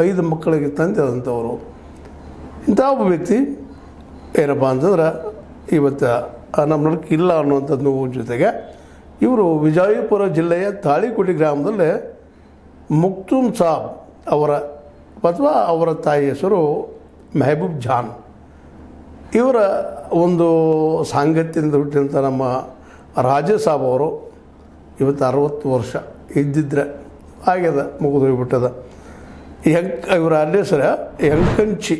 5 ಮಕ್ಕಳಿಗೆ ತಂದೆ ಆದಂಥವರು. ಇಂಥ ಒಬ್ಬ ವ್ಯಕ್ತಿ ಏನಪ್ಪ ಅಂತಂದ್ರೆ ಇವತ್ತು ನಮ್ಮ ನಡಕ್ಕೆ ಇಲ್ಲ ಅನ್ನುವಂಥದ್ದು ನೋವು ಜೊತೆಗೆ ಇವರು ವಿಜಯಪುರ ಜಿಲ್ಲೆಯ ತಾಳಿಕೋಟೆ ಗ್ರಾಮದಲ್ಲಿ ಮುಕ್ತುಮ್ ಸಾಬ್ ಅವರ ಅಥವಾ ಅವರ ತಾಯಿ ಹೆಸರು ಮೆಹಬೂಬ್ ಜಾನ್. ಇವರ ಒಂದು ಸಾಂಗತ್ಯದಿಂದ ಹುಟ್ಟಿದಂಥ ನಮ್ಮ ರಾಜೇ ಸಾಬ್ ಅವರು ಇವತ್ತು 60 ವರ್ಷ ಇದ್ದಿದ್ರೆ ಆಗ್ಯದ, ಮುಗಿದು ಹೋಗ್ಬಿಟ್ಟದ. ಇವರ ಅಲ್ಲೇ ಸರ ಯಂಕಂಚಿ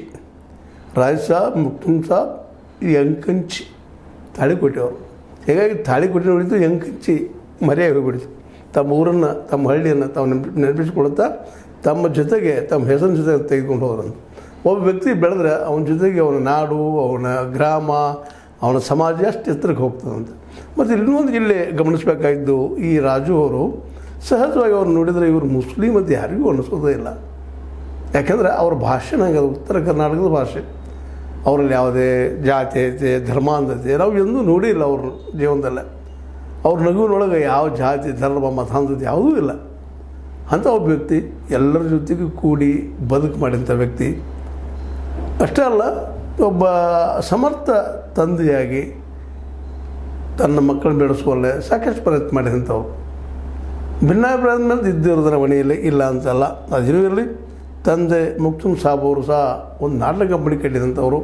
ರಾಜ್ ಸಾಬ್ ಮುಕ್ತುಮ್ ಸಾಬ್ ಯಂಕಂಚಿ ತಾಳಿಕೋಟೆಯವರು. ಹೀಗಾಗಿ ತಾಳಿಕೋಟೆ ನೋಡಿದ್ದು ಯಂಕಂಚಿ ಮರೆಯಾಗಿ ಹೋಗ್ಬಿಡ್ತು. ತಮ್ಮ ಊರನ್ನು, ತಮ್ಮ ಹಳ್ಳಿಯನ್ನು ತಾವು ನೆನಪಿಸಿಕೊಳ್ತಾ ತಮ್ಮ ಜೊತೆಗೆ ತಮ್ಮ ಹೆಸರಿನ ಜೊತೆಗೆ ತೆಗೆದುಕೊಂಡು ಹೋದ್ರಂತ. ಒಬ್ಬ ವ್ಯಕ್ತಿ ಬೆಳೆದ್ರೆ ಅವನ ಜೊತೆಗೆ ಅವನ ನಾಡು, ಅವನ ಗ್ರಾಮ, ಅವನ ಸಮಾಜ ಅಷ್ಟು ಎತ್ತರಕ್ಕೆ ಹೋಗ್ತದಂತೆ. ಮತ್ತು ಇನ್ನೊಂದು ಇಲ್ಲಿ ಗಮನಿಸಬೇಕಾಗಿದ್ದು, ಈ ರಾಜು ಅವರು ಸಹಜವಾಗಿ ಅವ್ರು ನೋಡಿದರೆ ಇವರು ಮುಸ್ಲಿಂ ಅಂತ ಯಾರಿಗೂ ಅನ್ನಿಸೋದೇ ಇಲ್ಲ. ಯಾಕೆಂದರೆ ಅವ್ರ ಭಾಷೆ ನಂಗೆ ಅದು ಉತ್ತರ ಕರ್ನಾಟಕದ ಭಾಷೆ. ಅವರಲ್ಲಿ ಯಾವುದೇ ಜಾತೀಯತೆ, ಧರ್ಮಾಂಧತೆ ನಾವು ಎಂದೂ ನೋಡಿಲ್ಲ ಅವ್ರ ಜೀವನದಲ್ಲೇ. ಅವ್ರ ನಗುವಿನೊಳಗೆ ಯಾವ ಜಾತಿ, ಧರ್ಮ, ಮತಾಂಧತೆ ಯಾವುದೂ ಇಲ್ಲ. ಅಂಥ ಒಬ್ಬ ವ್ಯಕ್ತಿ ಎಲ್ಲರ ಜೊತೆಗೂ ಕೂಡಿ ಬದುಕು ಮಾಡಿದಂಥ ವ್ಯಕ್ತಿ. ಅಷ್ಟೇ ಅಲ್ಲ, ಒಬ್ಬ ಸಮರ್ಥ ತಂದೆಯಾಗಿ ತನ್ನ ಮಕ್ಕಳನ್ನ ಬೆಳೆಸುವಲ್ಲೇ ಸಾಕಷ್ಟು ಪ್ರಯತ್ನ ಮಾಡಿದಂಥವ್ರು. ಭಿನ್ನಾಭಿಪ್ರಾಯದ ಮೇಲೆ ಇದ್ದಿರೋದರ ಮನೆಯಲ್ಲಿ ಇಲ್ಲ ಅಂತಲ್ಲ. ಅದೇನೂ ಇರಲಿ, ತಂದೆ ಮುಕ್ತುಮ್ ಸಾಬ್ ಅವರು ಸಹ ಒಂದು ನಾಟಕ ಕಂಪನಿ ಕಟ್ಟಿದಂಥವ್ರು.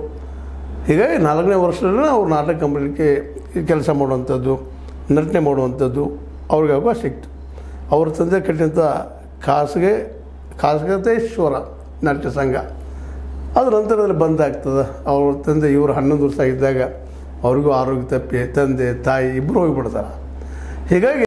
ಹೀಗಾಗಿ 4ನೇ ವರ್ಷದಲ್ಲೇ ಅವ್ರು ನಾಟಕ ಕಂಪನಿಗೆ ಕೆಲಸ ಮಾಡುವಂಥದ್ದು, ನಟನೆ ಮಾಡುವಂಥದ್ದು ಅವ್ರಿಗೆ ಅವಕಾಶ ಸಿಕ್ತು. ಅವ್ರ ತಂದೆ ಕಟ್ಟಿದಂಥ ಖಾಸಗತೇಶ್ವರ ನಾಟ್ಯ ಸಂಘ ಅದ್ರ ನಂತರದಲ್ಲಿ ಬಂದಾಗ್ತದೆ. ಅವ್ರ ತಂದೆ ಇವರು 11 ವರ್ಷ ಇದ್ದಾಗ ಅವ್ರಿಗೂ ಆರೋಗ್ಯ ತಪ್ಪಿ ತಂದೆ ತಾಯಿ ಇಬ್ಬರು ಹೋಗಿಬಿಡ್ತಾರೆ. ಹೀಗಾಗಿ